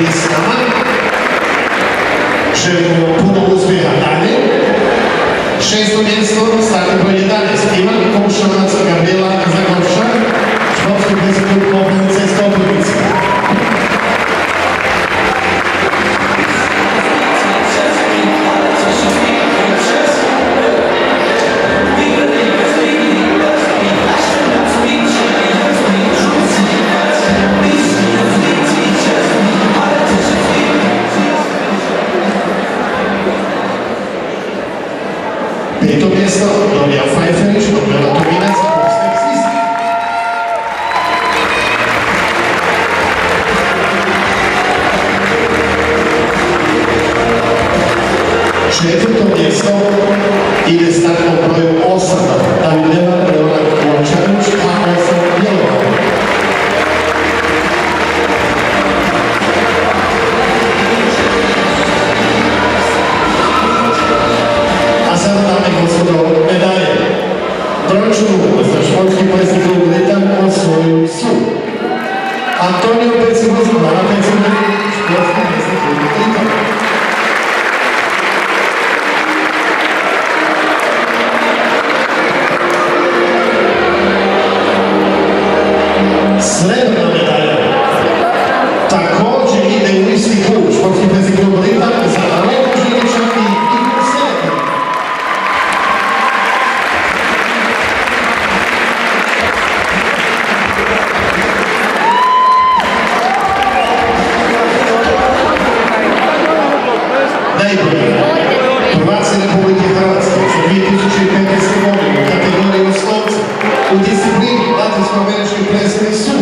bili s nama. Želimo puno uspjeha dalje. 6. mjesto, startni broj 11, Ivan Komšanac, Gabriela Zagovša, športski predsjednik Kopnice iz Koprivnice. Peto mjesto, Dorija Fajferić, Gabriela Tominac, Seksist. Četvrto mjesto ide startnom broju 8, David Levan, Leonard Kulančanić, A8 Bjelovar. A sada, dame i gospodo, medalje. Brončanu za športski plesni klub Ritam osvojili su Antonio Pecivoz, Mara Pecivoz, športski plesni klub Ritam. Srebrna medalja također ide u isti klub, športski plesni klub Ritam, za Aleku Žilića i Igor Seletin. Najbolji prvaci Republike Hrvatske za 2015. godinu u kategoriji osnovca u disciplini latinsko-američki plesni su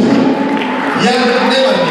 Jan Nevarnik,